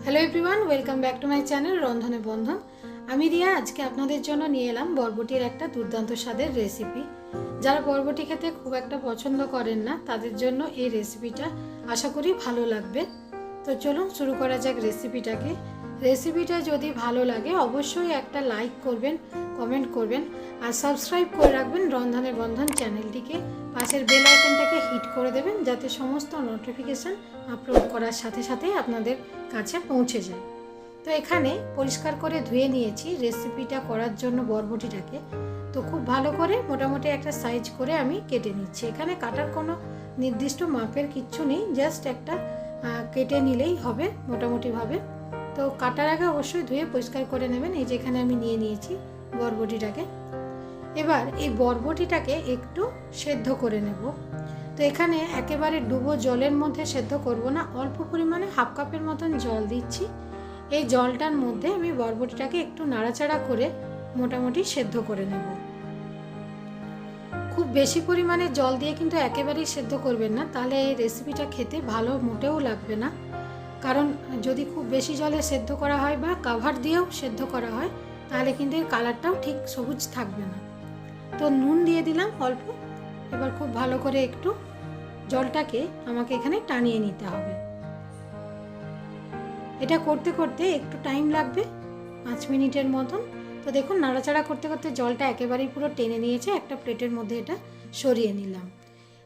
Hello everyone, welcome back to my channel Rondhone Bondhon. আমি রিয়া আজকে আপনাদের জন্য নিয়ে এলাম বরবটির একটা দুর্দান্ত স্বাদের রেসিপি। যারা বরবটি খেতে খুব একটা পছন্দ করেন না তাদের জন্য এই রেসিপিটা আশা করি ভালো লাগবে। তো চলুন শুরু করা যাক রেসিপিটাকে। রেসিপিটা যদি ভালো লাগে অবশ্যই একটা লাইক করবেন, কমেন্ট করবেন আর সাবস্ক্রাইব করে রাখবেন রন্ধনে বন্ধন চ্যানেলটিকে। পাশের বেল আইকনটাকে হিট করে দেবেন যাতে সমস্ত নোটিফিকেশান আপলোড করার সাথে সাথেই আপনাদের কাছে পৌঁছে যায়। তো এখানে পরিষ্কার করে ধুয়ে নিয়েছি রেসিপিটা করার জন্য বরবটিটাকে। তো খুব ভালো করে মোটামুটি একটা সাইজ করে আমি কেটে নিচ্ছি। এখানে কাটার কোনো নির্দিষ্ট মাপের কিচ্ছু নেই, জাস্ট একটা কেটে নিলেই হবে মোটামুটিভাবে। তো কাটার আগে অবশ্যই ধুয়ে পরিষ্কার করে নেবেন। এই যে এখানে আমি নিয়ে নিয়েছি বরবটিটাকে। এবার এই বরবটিটাকে একটু সেদ্ধ করে নেব। তো এখানে একেবারে ডুবো জলের মধ্যে সেদ্ধ করব না, অল্প পরিমাণে হাফ কাপের মতন জল দিচ্ছি। এই জলটার মধ্যে আমি বরবটিটাকে একটু নাড়াচাড়া করে মোটামুটি সেদ্ধ করে নেব। খুব বেশি পরিমাণে জল দিয়ে কিন্তু একেবারেই সেদ্ধ করবেন না, তাহলে এই রেসিপিটা খেতে ভালো মোটেও লাগবে না। কারণ যদি খুব বেশি জলে সেদ্ধ করা হয় বা কাভার দিয়েও সেদ্ধ করা হয় তাহলে কিন্তু এর কালারটাও ঠিক সবুজ থাকবে না। তো নুন দিয়ে দিলাম অল্প। এবার খুব ভালো করে একটু জলটাকে আমাকে এখানে টানিয়ে নিতে হবে। এটা করতে করতে একটু টাইম লাগবে, 5 মিনিটের মতন। তো দেখুন নাড়াচাড়া করতে করতে জলটা একেবারেই পুরো টেনে নিয়েছে। একটা প্লেটের মধ্যে এটা সরিয়ে নিলাম।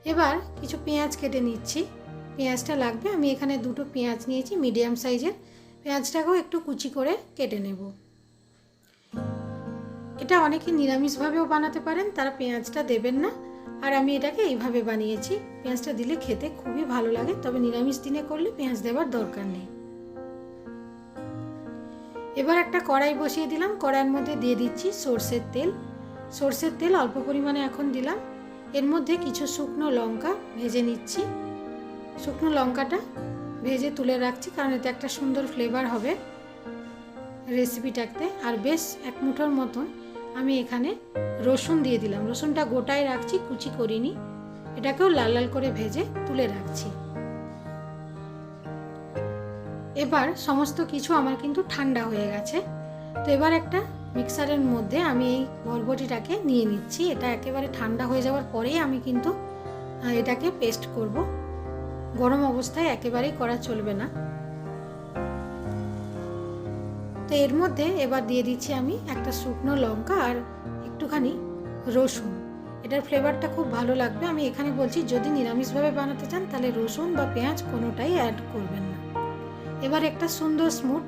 এবার কিছু পেঁয়াজ কেটে নিচ্ছি। পেঁয়াজটা লাগবে, আমি এখানে 2টো পেঁয়াজ নিয়েছি মিডিয়াম সাইজের। পেঁয়াজটাকেও একটু কুচি করে কেটে নেব। এটা অনেকে নিরামিষভাবেও বানাতে পারেন, তারা পেঁয়াজটা দেবেন না। আর আমি এটাকে এইভাবে বানিয়েছি। পেঁয়াজটা দিলে খেতে খুবই ভালো লাগে, তবে নিরামিষ দিনে করলে পেঁয়াজ দেওয়ার দরকার নেই। এবার একটা কড়াই বসিয়ে দিলাম। কড়াইয়ের মধ্যে দিয়ে দিচ্ছি সরষের তেল। সরষের তেল অল্প পরিমাণে এখন দিলাম। এর মধ্যে কিছু শুকনো লঙ্কা ভেজে নিচ্ছি। শুকনো লঙ্কাটা ভেজে তুলে রাখছি কারণ এতে একটা সুন্দর ফ্লেভার হবে রেসিপিটাতে। আর বেশ 1 মুঠোর মতন আমি এখানে রসুন দিয়ে দিলাম। রসুনটা গোটায় রাখছি, কুচি করিনি। এটাকেও লাল লাল করে ভেজে তুলে রাখছি। এবার সমস্ত কিছু আমার কিন্তু ঠান্ডা হয়ে গেছে। তো এবার একটা মিক্সারের মধ্যে আমি এই বরবটিটাকে নিয়ে নিচ্ছি। এটা একেবারে ঠান্ডা হয়ে যাওয়ার পরেই আমি কিন্তু এটাকে পেস্ট করব। গরম অবস্থায় একেবারেই করা চলবে না। তো এর মধ্যে এবার দিয়ে দিচ্ছি আমি একটা শুকনো লঙ্কা আর একটুখানি রসুন। এটার ফ্লেভারটা খুব ভালো লাগবে। আমি এখানে বলছি যদি নিরামিষভাবে বানাতে চান তাহলে রসুন বা পেঁয়াজ কোনোটাই অ্যাড করবেন না। এবার একটা সুন্দর স্মুথ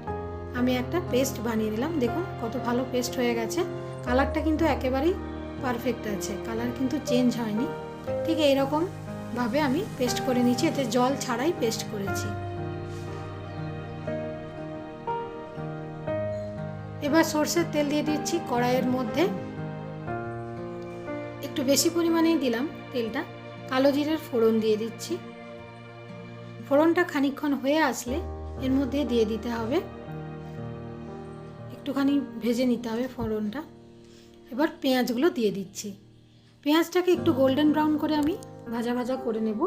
আমি একটা পেস্ট বানিয়ে নিলাম। দেখুন কত ভালো পেস্ট হয়ে গেছে। কালারটা কিন্তু একেবারেই পারফেক্ট আছে, কালার কিন্তু চেঞ্জ হয়নি। ঠিক এইরকমভাবে আমি পেস্ট করে নিচ্ছি। এতে জল ছাড়াই পেস্ট করেছি। এবার সরষের তেল দিয়ে দিচ্ছি কড়াইয়ের মধ্যে। একটু বেশি পরিমাণেই দিলাম তেলটা। কালো জিরের ফোড়ন দিয়ে দিচ্ছি। ফোড়নটা খানিকক্ষণ হয়ে আসলে এর মধ্যে দিয়ে দিতে হবে, একটুখানি ভেজে নিতে হবে ফোড়নটা। এবার পেঁয়াজগুলো দিয়ে দিচ্ছি। পেঁয়াজটাকে একটু গোল্ডেন ব্রাউন করে আমি ভাজা ভাজা করে নেব।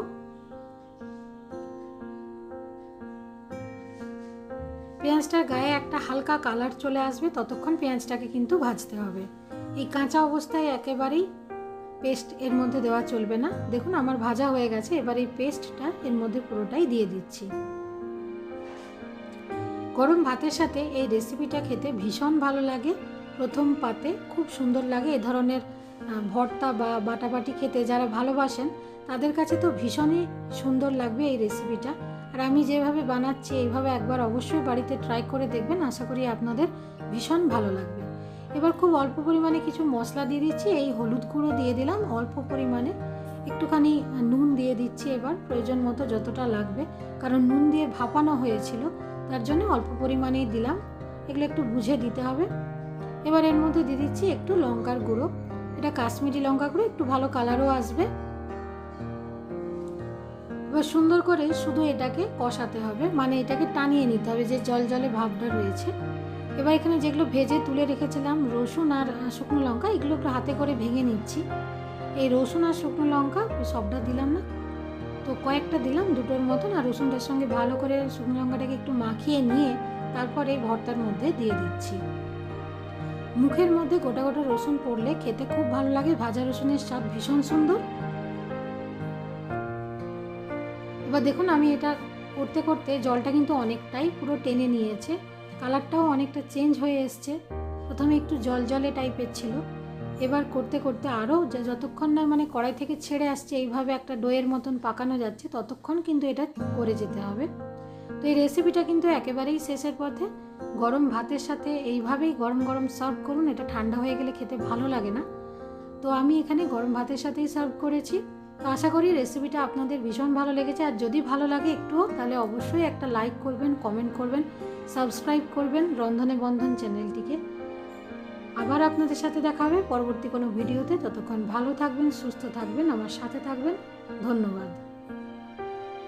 পেঁয়াজটার গায়ে একটা হালকা কালার চলে আসবে, ততক্ষণ পেঁয়াজটাকে কিন্তু ভাজতে হবে। এই কাঁচা অবস্থায় একেবারেই পেস্ট এর মধ্যে দেওয়া চলবে না। দেখুন আমার ভাজা হয়ে গেছে। এবার এই পেস্টটা এর মধ্যে পুরোটাই দিয়ে দিচ্ছি। গরম ভাতের সাথে এই রেসিপিটা খেতে ভীষণ ভালো লাগে। প্রথম পাতে খুব সুন্দর লাগে। এ ধরনের ভর্তা বা বাটাবাটি খেতে যারা ভালোবাসেন তাদের কাছে তো ভীষণই সুন্দর লাগবে এই রেসিপিটা। আর আমি যেভাবে বানাচ্ছি এইভাবে একবার অবশ্যই বাড়িতে ট্রাই করে দেখবেন, আশা করি আপনাদের ভীষণ ভালো লাগবে। এবার খুব অল্প পরিমাণে কিছু মশলা দিয়ে দিচ্ছি। এই হলুদ গুঁড়ো দিয়ে দিলাম অল্প পরিমাণে, একটুখানি নুন দিয়ে দিচ্ছি এবার প্রয়োজন মতো যতটা লাগবে, কারণ নুন দিয়ে ভাপানো হয়েছিল তার জন্য অল্প পরিমাণেই দিলাম। এগুলো একটু বুঝে দিতে হবে। এবার এর মধ্যে দিয়ে দিচ্ছি একটু লঙ্কার গুঁড়ো। এটা কাশ্মীরি লঙ্কা গুঁড়ো, একটু ভালো কালারও আসবে। এবার সুন্দর করে শুধু এটাকে কষাতে হবে, মানে এটাকে টানিয়ে নিতে হবে যে জল জলে ভাবটা রয়েছে। এবার এখানে যেগুলো ভেজে তুলে রেখেছিলাম রসুন আর শুকনো লঙ্কা, এগুলো একটু হাতে করে ভেঙে নিচ্ছি। এই রসুন আর শুকনো লঙ্কা সবটা দিলাম না, তো কয়েকটা দিলাম, 2টোর মতন। আর রসুনটার সঙ্গে ভালো করে শুকনো লঙ্কাটাকে একটু মাখিয়ে নিয়ে তারপর এই ভর্তার মধ্যে দিয়ে দিচ্ছি। মুখের মধ্যে গোটা গোটা রসুন পড়লে খেতে খুব ভালো লাগে, ভাজা রসুনের স্বাদ ভীষণ সুন্দর। এবার দেখুন আমি এটা করতে করতে জলটা কিন্তু অনেকটাই পুরো টেনে নিয়েছে, কালারটাও অনেকটা চেঞ্জ হয়ে এসছে। প্রথমে একটু জল জলে টাইপের ছিল, এবার করতে করতে আরও যতক্ষণ না মানে কড়াই থেকে ছেড়ে আসছে, এইভাবে একটা ডোয়ের মতন পাকানো যাচ্ছে, ততক্ষণ কিন্তু এটা করে যেতে হবে। তো এই রেসিপিটা কিন্তু একেবারেই শেষের পথে। গরম ভাতের সাথে এইভাবেই গরম গরম সার্ভ করুন, এটা ঠান্ডা হয়ে গেলে খেতে ভালো লাগে না। তো আমি এখানে গরম ভাতের সাথেই সার্ভ করেছি। তো আশা করি রেসিপিটা আপনাদের ভীষণ ভালো লেগেছে, আর যদি ভালো লাগে একটুও তাহলে অবশ্যই একটা লাইক করবেন, কমেন্ট করবেন, সাবস্ক্রাইব করবেন রন্ধনে বন্ধন চ্যানেলটিকে। আবার আপনাদের সাথে দেখা হবে পরবর্তী কোনো ভিডিওতে। ততক্ষণ ভালো থাকবেন, সুস্থ থাকবেন, আমার সাথে থাকবেন। ধন্যবাদ।